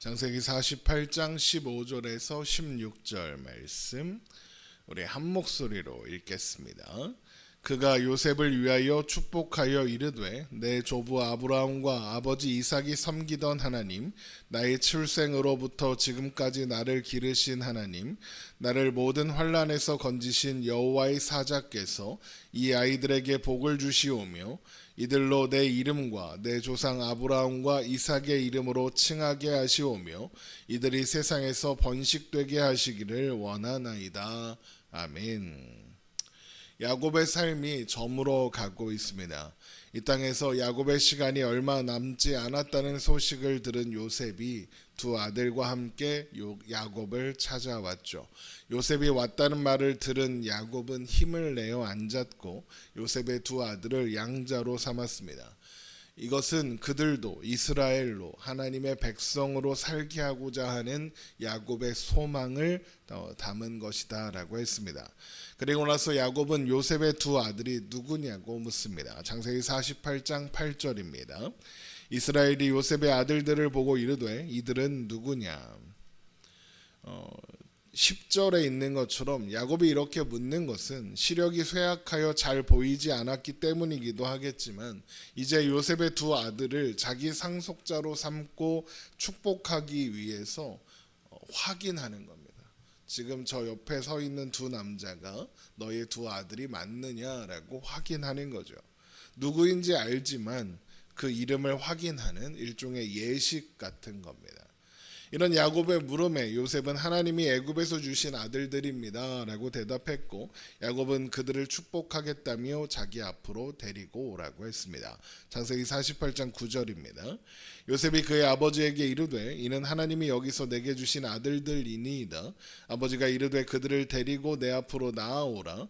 창세기 48장 15절에서 16절 말씀 우리 한 목소리로 읽겠습니다. 그가 요셉을 위하여 축복하여 이르되 내 조부 아브라함과 아버지 이삭이 섬기던 하나님, 나의 출생으로부터 지금까지 나를 기르신 하나님, 나를 모든 환난에서 건지신 여호와의 사자께서 이 아이들에게 복을 주시오며 이들로 내 이름과 내 조상 아브라함과 이삭의 이름으로 칭하게 하시오며 이들이 세상에서 번식되게 하시기를 원하나이다. 아멘. 야곱의 삶이 저물어 가고 있습니다. 이 땅에서 야곱의 시간이 얼마 남지 않았다는 소식을 들은 요셉이 두 아들과 함께 야곱을 찾아왔죠. 요셉이 왔다는 말을 들은 야곱은 힘을 내어 앉았고 요셉의 두 아들을 양자로 삼았습니다. 이것은 그들도 이스라엘로 하나님의 백성으로 살게 하고자 하는 야곱의 소망을 담은 것이다 라고 했습니다. 그리고 나서 야곱은 요셉의 두 아들이 누구냐고 묻습니다. 창세기 48장 8절입니다. 이스라엘이 요셉의 아들들을 보고 이르되 이들은 누구냐. 10절에 있는 것처럼 야곱이 이렇게 묻는 것은 시력이 쇠약하여 잘 보이지 않았기 때문이기도 하겠지만 이제 요셉의 두 아들을 자기 상속자로 삼고 축복하기 위해서 확인하는 겁니다. 지금 저 옆에 서 있는 두 남자가 너의 두 아들이 맞느냐라고 확인하는 거죠. 누구인지 알지만 그 이름을 확인하는 일종의 예식 같은 겁니다. 이런 야곱의 물음에 요셉은 하나님이 애굽에서 주신 아들들입니다 라고 대답했고 야곱은 그들을 축복하겠다며 자기 앞으로 데리고 오라고 했습니다. 창세기 48장 9절입니다. 요셉이 그의 아버지에게 이르되 이는 하나님이 여기서 내게 주신 아들들이니이다. 아버지가 이르되 그들을 데리고 내 앞으로 나아오라.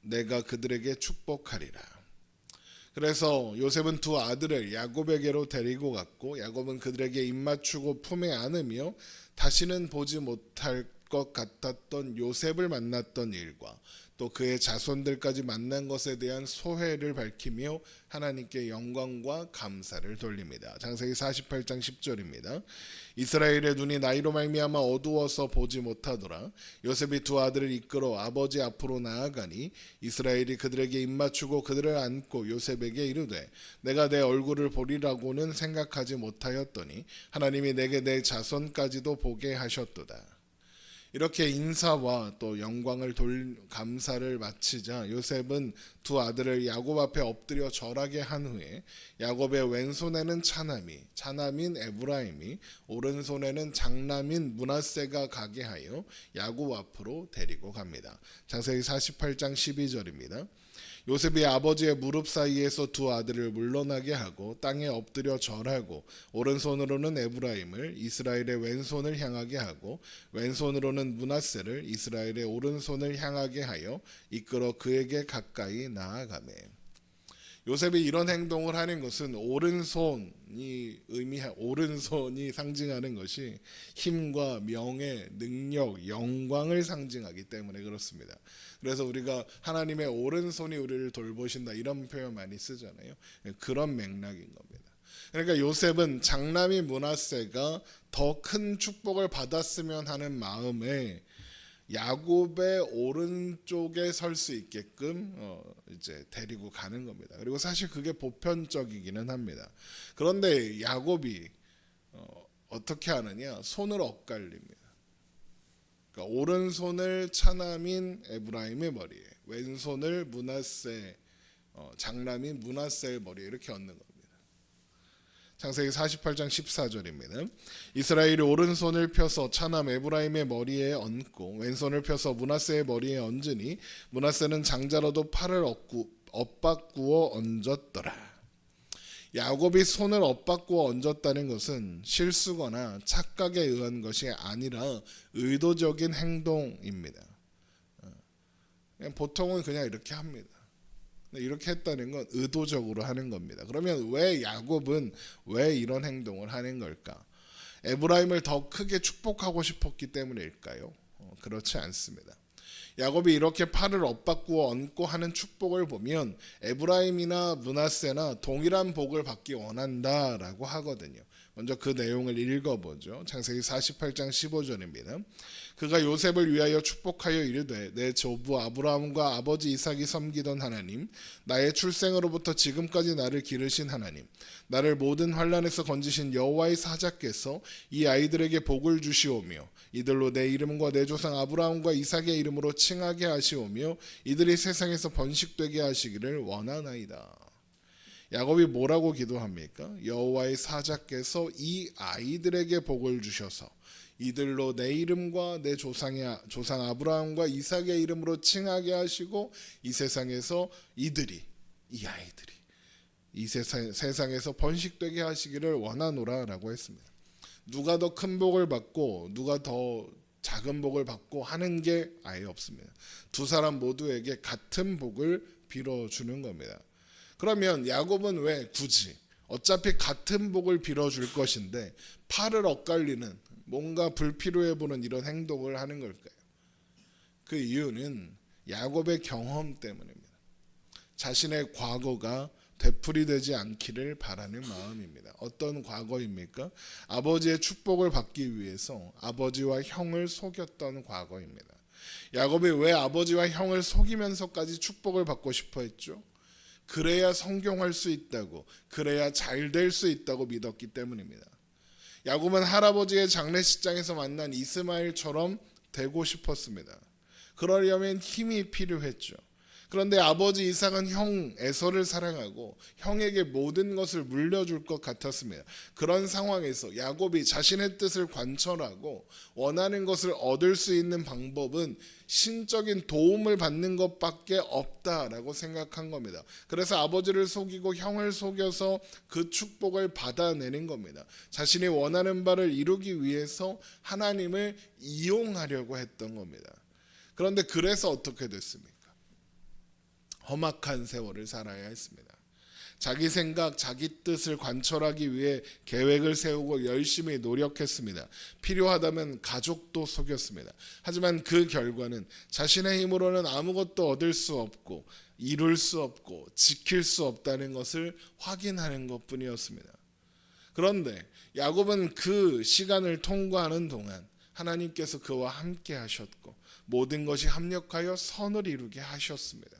내가 그들에게 축복하리라. 그래서 요셉은 두 아들을 야곱에게로 데리고 갔고 야곱은 그들에게 입맞추고 품에 안으며 다시는 보지 못할 것 같았던 요셉을 만났던 일과 또 그의 자손들까지 만난 것에 대한 소회를 밝히며 하나님께 영광과 감사를 돌립니다. 창세기 48장 10절입니다. 이스라엘의 눈이 나이로 말미암아 어두워서 보지 못하더라. 요셉이 두 아들을 이끌어 아버지 앞으로 나아가니 이스라엘이 그들에게 입맞추고 그들을 안고 요셉에게 이르되 내가 내 얼굴을 보리라고는 생각하지 못하였더니 하나님이 내게 내 자손까지도 보게 하셨도다. 이렇게 인사와 또 영광을 감사를 마치자 요셉은 두 아들을 야곱 앞에 엎드려 절하게 한 후에 야곱의 왼손에는 차남인 에브라임이 오른손에는 장남인 므낫세가 가게 하여 야곱 앞으로 데리고 갑니다. 창세기 48장 12절입니다. 요셉이 아버지의 무릎 사이에서 두 아들을 물러나게 하고 땅에 엎드려 절하고 오른손으로는 에브라임을 이스라엘의 왼손을 향하게 하고 왼손으로는 므낫세를 이스라엘의 오른손을 향하게 하여 이끌어 그에게 가까이 나아가매. 요셉이 이런 행동을 하는 것은 오른손이 상징하는 것이 힘과 명예, 능력, 영광을 상징하기 때문에 그렇습니다. 그래서 우리가 하나님의 오른손이 우리를 돌보신다 이런 표현 많이 쓰잖아요. 그런 맥락인 겁니다. 그러니까 요셉은 장남인 므낫세가 더 큰 축복을 받았으면 하는 마음에 야곱의 오른쪽에 설 수 있게끔 이제 데리고 가는 겁니다. 그리고 사실 그게 보편적이기는 합니다. 그런데 야곱이 어떻게 하느냐? 손을 엇갈립니다. 그러니까 오른손을 차남인 에브라임의 머리에, 왼손을 므낫세 장남인 므낫세의 머리에 이렇게 얹는 겁니다. 창세기 48장 14절입니다. 이스라엘이 오른손을 펴서 차남 에브라임의 머리에 얹고 왼손을 펴서 므낫세의 머리에 얹으니 므낫세는 장자로도 팔을 엇바꾸어 얹었더라. 야곱이 손을 엇바꾸어 얹었다는 것은 실수거나 착각에 의한 것이 아니라 의도적인 행동입니다. 보통은 그냥 이렇게 합니다. 이렇게 했다는 건 의도적으로 하는 겁니다. 그러면 왜 야곱은 왜 이런 행동을 하는 걸까? 에브라임을 더 크게 축복하고 싶었기 때문일까요? 그렇지 않습니다. 야곱이 이렇게 팔을 엇바꾸어 얹고 하는 축복을 보면 에브라임이나 므낫세나 동일한 복을 받기 원한다라고 하거든요. 먼저 그 내용을 읽어보죠. 창세기 48장 15절입니다. 그가 요셉을 위하여 축복하여 이르되 내 조부 아브라함과 아버지 이삭이 섬기던 하나님, 나의 출생으로부터 지금까지 나를 기르신 하나님, 나를 모든 환난에서 건지신 여호와의 사자께서 이 아이들에게 복을 주시오며 이들로 내 이름과 내 조상 아브라함과 이삭의 이름으로 칭하게 하시오며 이들이 세상에서 번식되게 하시기를 원하나이다. 야곱이 뭐라고 기도합니까? 여호와의 사자께서 이 아이들에게 복을 주셔서 이들로 내 이름과 내 조상 아브라함과 이삭의 이름으로 칭하게 하시고 이 세상에서 이 아이들이 이 세상에서 번식되게 하시기를 원하노라라고 했습니다. 누가 더 큰 복을 받고 누가 더 작은 복을 받고 하는 게 아예 없습니다. 두 사람 모두에게 같은 복을 빌어주는 겁니다. 그러면 야곱은 왜 굳이 어차피 같은 복을 빌어줄 것인데 팔을 엇갈리는 뭔가 불필요해 보는 이런 행동을 하는 걸까요? 그 이유는 야곱의 경험 때문입니다. 자신의 과거가 되풀이되지 않기를 바라는 마음입니다. 어떤 과거입니까? 아버지의 축복을 받기 위해서 아버지와 형을 속였던 과거입니다. 야곱이 왜 아버지와 형을 속이면서까지 축복을 받고 싶어 했죠? 그래야 성공할 수 있다고, 그래야 잘 될 수 있다고 믿었기 때문입니다. 야곱은 할아버지의 장례식장에서 만난 이스마엘처럼 되고 싶었습니다. 그러려면 힘이 필요했죠. 그런데 아버지 이삭은 형 에서를 사랑하고 형에게 모든 것을 물려줄 것 같았습니다. 그런 상황에서 야곱이 자신의 뜻을 관철하고 원하는 것을 얻을 수 있는 방법은 신적인 도움을 받는 것밖에 없다라고 생각한 겁니다. 그래서 아버지를 속이고 형을 속여서 그 축복을 받아내는 겁니다. 자신이 원하는 바를 이루기 위해서 하나님을 이용하려고 했던 겁니다. 그런데 그래서 어떻게 됐습니까? 험악한 세월을 살아야 했습니다. 자기 생각, 자기 뜻을 관철하기 위해 계획을 세우고 열심히 노력했습니다. 필요하다면 가족도 속였습니다. 하지만 그 결과는 자신의 힘으로는 아무것도 얻을 수 없고 이룰 수 없고 지킬 수 없다는 것을 확인하는 것뿐이었습니다. 그런데 야곱은 그 시간을 통과하는 동안 하나님께서 그와 함께 하셨고 모든 것이 합력하여 선을 이루게 하셨습니다.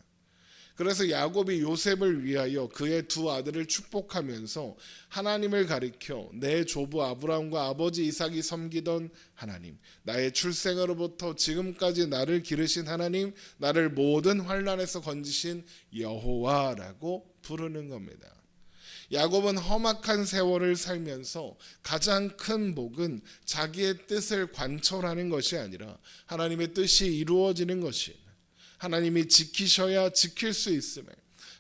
그래서 야곱이 요셉을 위하여 그의 두 아들을 축복하면서 하나님을 가리켜 내 조부 아브라함과 아버지 이삭이 섬기던 하나님, 나의 출생으로부터 지금까지 나를 기르신 하나님, 나를 모든 환난에서 건지신 여호와라고 부르는 겁니다. 야곱은 험악한 세월을 살면서 가장 큰 복은 자기의 뜻을 관철하는 것이 아니라 하나님의 뜻이 이루어지는 것이, 하나님이 지키셔야 지킬 수 있음을,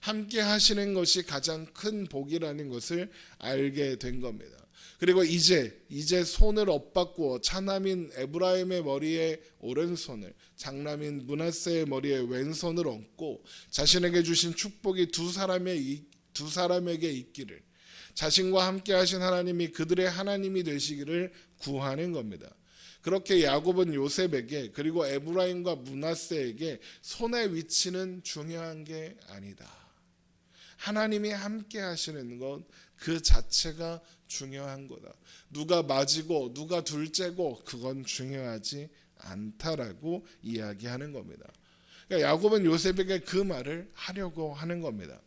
함께 하시는 것이 가장 큰 복이라는 것을 알게 된 겁니다. 그리고 이제 손을 엇바꾸어 차남인 에브라임의 머리에 오른손을, 장남인 므낫세의 머리에 왼손을 얹고 자신에게 주신 축복이 두 사람에게 있기를, 자신과 함께 하신 하나님이 그들의 하나님이 되시기를 구하는 겁니다. 그렇게 야곱은 요셉에게 그리고 에브라임과 므낫세에게 손의 위치는 중요한 게 아니다. 하나님이 함께 하시는 것 그 자체가 중요한 거다. 누가 맞이고 누가 둘째고 그건 중요하지 않다라고 이야기하는 겁니다. 그러니까 야곱은 요셉에게 그 말을 하려고 하는 겁니다.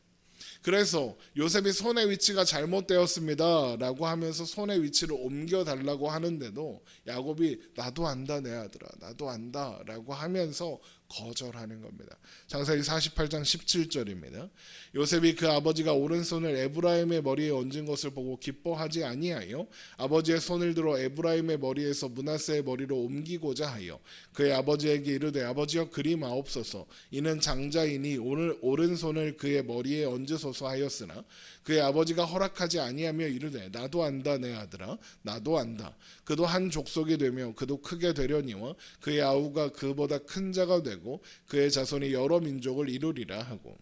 그래서 요셉이 손의 위치가 잘못되었습니다 라고 하면서 손의 위치를 옮겨달라고 하는데도 야곱이 나도 안다 내 아들아, 나도 안다 라고 하면서 거절하는 겁니다. 창세기 48장 17절입니다. 요셉이 그 아버지가 오른손을 에브라임의 머리에 얹은 것을 보고 기뻐하지 아니하여 아버지의 손을 들어 에브라임의 머리에서 므낫세의 머리로 옮기고자 하여 그의 아버지에게 이르되 아버지여 그리 마옵소서, 이는 장자이니 오른손을 그의 머리에 얹으소서 하였으나 그의 아버지가 허락하지 아니하며 이르되 나도 안다 내 아들아, 나도 안다. 그도 한 족속이 되며 그도 크게 되려니와 그의 아우가 그보다 큰 자가 되고 그의 자손이 여러 민족을 이루리라 하고.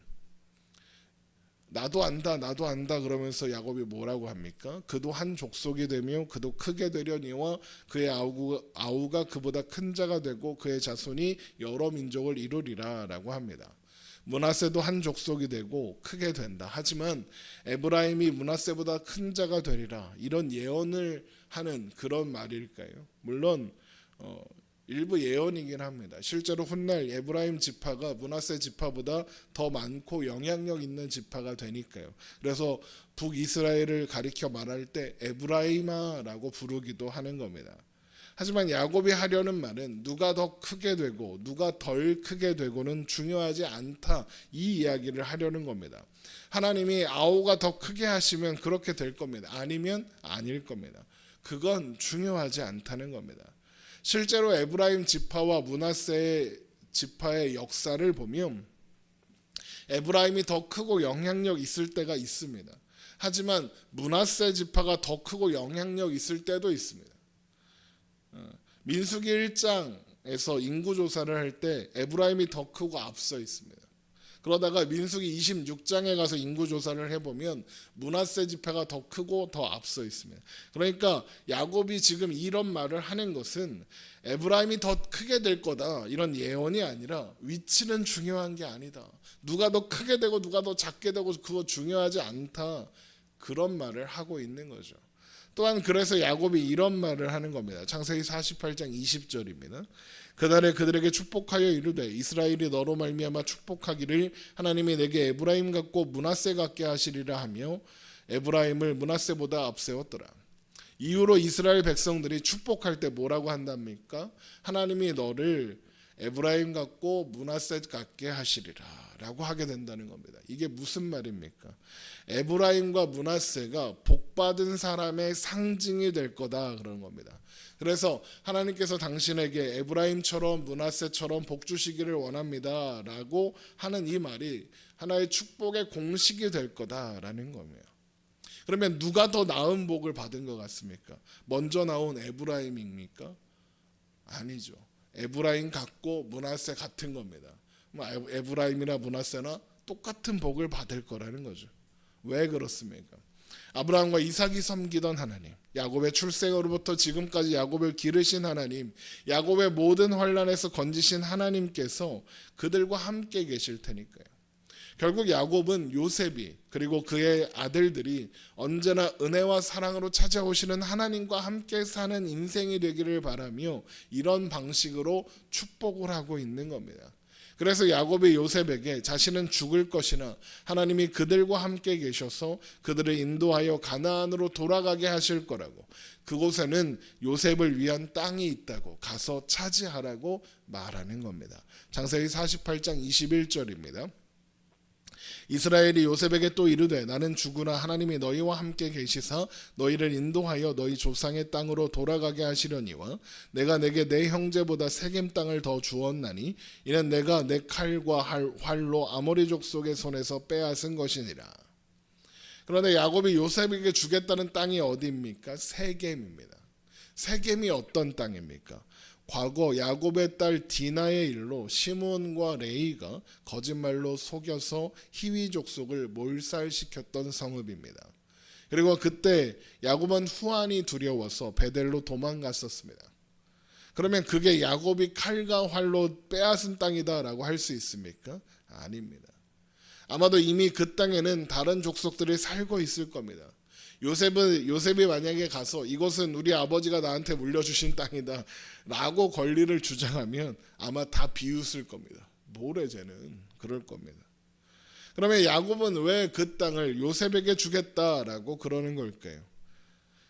나도 안다 나도 안다 그러면서 야곱이 뭐라고 합니까? 그도 한 족속이 되며 그도 크게 되려니와 그의 아우가 그보다 큰 자가 되고 그의 자손이 여러 민족을 이루리라 라고 합니다. 므낫세도 한 족속이 되고 크게 된다. 하지만 에브라임이 므낫세보다 큰 자가 되리라. 이런 예언을 하는 그런 말일까요? 물론 일부 예언이긴 합니다. 실제로 훗날 에브라임 지파가 므낫세 지파보다 더 많고 영향력 있는 지파가 되니까요. 그래서 북이스라엘을 가리켜 말할 때 에브라임아라고 부르기도 하는 겁니다. 하지만 야곱이 하려는 말은 누가 더 크게 되고 누가 덜 크게 되고는 중요하지 않다, 이 이야기를 하려는 겁니다. 하나님이 아우가 더 크게 하시면 그렇게 될 겁니다. 아니면 아닐 겁니다. 그건 중요하지 않다는 겁니다. 실제로 에브라임 지파와 므낫세 지파의 역사를 보면 에브라임이 더 크고 영향력 있을 때가 있습니다. 하지만 므낫세 지파가 더 크고 영향력 있을 때도 있습니다. 민수기 1장에서 인구 조사를 할 때 에브라임이 더 크고 앞서 있습니다. 그러다가 민수기 26장에 가서 인구 조사를 해보면 므낫세 지파가 더 크고 더 앞서 있습니다. 그러니까 야곱이 지금 이런 말을 하는 것은 에브라임이 더 크게 될 거다, 이런 예언이 아니라 위치는 중요한 게 아니다. 누가 더 크게 되고 누가 더 작게 되고 그거 중요하지 않다, 그런 말을 하고 있는 거죠. 또한 그래서 야곱이 이런 말을 하는 겁니다. 창세기 48장 20절입니다. 그날에 그들에게 축복하여 이르되 이스라엘이 너로 말미암아 축복하기를 하나님이 내게 에브라임 같고 므낫세 같게 하시리라 하며 에브라임을 므낫세보다 앞세웠더라. 이후로 이스라엘 백성들이 축복할 때 뭐라고 한답니까? 하나님이 너를 에브라임 같고 므낫세 같게 하시리라 라고 하게 된다는 겁니다. 이게 무슨 말입니까? 에브라임과 므낫세가 복받은 사람의 상징이 될 거다, 그런 겁니다. 그래서 하나님께서 당신에게 에브라임처럼 므낫세처럼 복 주시기를 원합니다 라고 하는 이 말이 하나의 축복의 공식이 될 거다라는 거예요. 그러면 누가 더 나은 복을 받은 것 같습니까? 먼저 나온 에브라임입니까? 아니죠. 에브라임 같고 므낫세 같은 겁니다. 에브라임이나 므낫세나 똑같은 복을 받을 거라는 거죠. 왜 그렇습니까? 아브라함과 이삭이 섬기던 하나님, 야곱의 출생으로부터 지금까지 야곱을 기르신 하나님, 야곱의 모든 환난에서 건지신 하나님께서 그들과 함께 계실 테니까요. 결국 야곱은 요셉이 그리고 그의 아들들이 언제나 은혜와 사랑으로 찾아오시는 하나님과 함께 사는 인생이 되기를 바라며 이런 방식으로 축복을 하고 있는 겁니다. 그래서 야곱이 요셉에게 자신은 죽을 것이나 하나님이 그들과 함께 계셔서 그들을 인도하여 가나안으로 돌아가게 하실 거라고, 그곳에는 요셉을 위한 땅이 있다고 가서 차지하라고 말하는 겁니다. 창세기 48장 21절입니다. 이스라엘이 요셉에게 또 이르되 나는 죽으나 하나님이 너희와 함께 계시사 너희를 인도하여 너희 조상의 땅으로 돌아가게 하시려니와 내가 내게 내 형제보다 세겜 땅을 더 주었나니 이는 내가 내 칼과 활로 아모리 족속의 손에서 빼앗은 것이니라. 그런데 야곱이 요셉에게 주겠다는 땅이 어디입니까? 세겜입니다. 세겜이 어떤 땅입니까? 과거 야곱의 딸 디나의 일로 시므온과 레이가 거짓말로 속여서 히위 족속을 몰살시켰던 성읍입니다. 그리고 그때 야곱은 후환이 두려워서 베델로 도망갔었습니다. 그러면 그게 야곱이 칼과 활로 빼앗은 땅이다라고 할 수 있습니까? 아닙니다. 아마도 이미 그 땅에는 다른 족속들이 살고 있을 겁니다. 요셉이 만약에 가서 이것은 우리 아버지가 나한테 물려주신 땅이다 라고 권리를 주장하면 아마 다 비웃을 겁니다. 뭐래 쟤는, 그럴 겁니다. 그러면 야곱은 왜 그 땅을 요셉에게 주겠다라고 그러는 걸까요?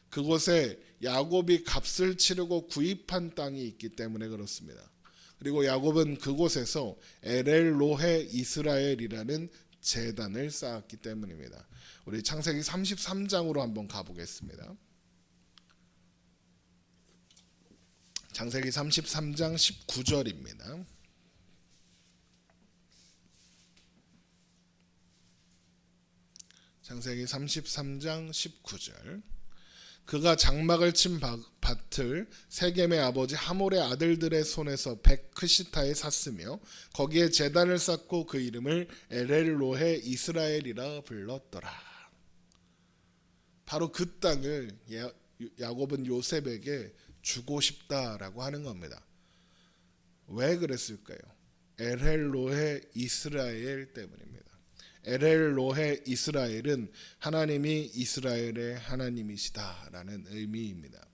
그곳에 야곱이 값을 치르고 구입한 땅이 있기 때문에 그렇습니다. 그리고 야곱은 그곳에서 엘엘로헤 이스라엘이라는 제단을 쌓았기 때문입니다. 우리 창세기 33장으로 한번 가보겠습니다. 창세기 33장 19절입니다. 창세기 33장 19절. 그가 장막을 친 밭을 세겜의 아버지 하몰의 아들들의 손에서 백크시타에 샀으며 거기에 제단을 쌓고 그 이름을 엘엘로헤 이스라엘이라 불렀더라. 바로 그 땅을 야곱은 요셉에게 주고 싶다라고 하는 겁니다. 왜 그랬을까요? 엘엘로헤 이스라엘 때문입니다. 엘엘로헤 이스라엘은 하나님이 이스라엘의 하나님이시다라는 의미입니다.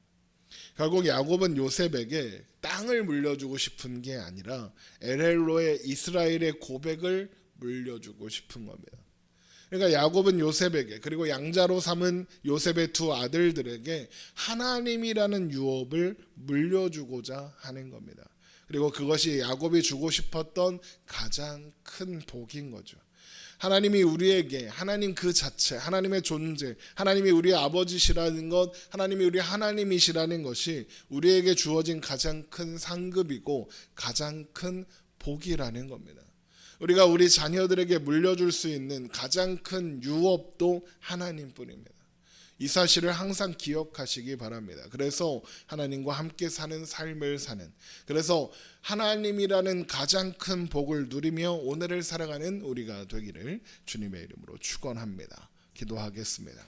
결국 야곱은 요셉에게 땅을 물려주고 싶은 게 아니라 엘엘로헤 이스라엘의 고백을 물려주고 싶은 겁니다. 그러니까 야곱은 요셉에게 그리고 양자로 삼은 요셉의 두 아들들에게 하나님이라는 유업을 물려주고자 하는 겁니다. 그리고 그것이 야곱이 주고 싶었던 가장 큰 복인 거죠. 하나님이 우리에게 하나님 그 자체, 하나님의 존재, 하나님이 우리의 아버지시라는 것, 하나님이 우리 하나님이시라는 것이 우리에게 주어진 가장 큰 상급이고 가장 큰 복이라는 겁니다. 우리가 우리 자녀들에게 물려줄 수 있는 가장 큰 유업도 하나님뿐입니다. 이 사실을 항상 기억하시기 바랍니다. 그래서 하나님과 함께 사는 삶을 사는, 그래서 하나님이라는 가장 큰 복을 누리며 오늘을 살아가는 우리가 되기를 주님의 이름으로 축원합니다. 기도하겠습니다.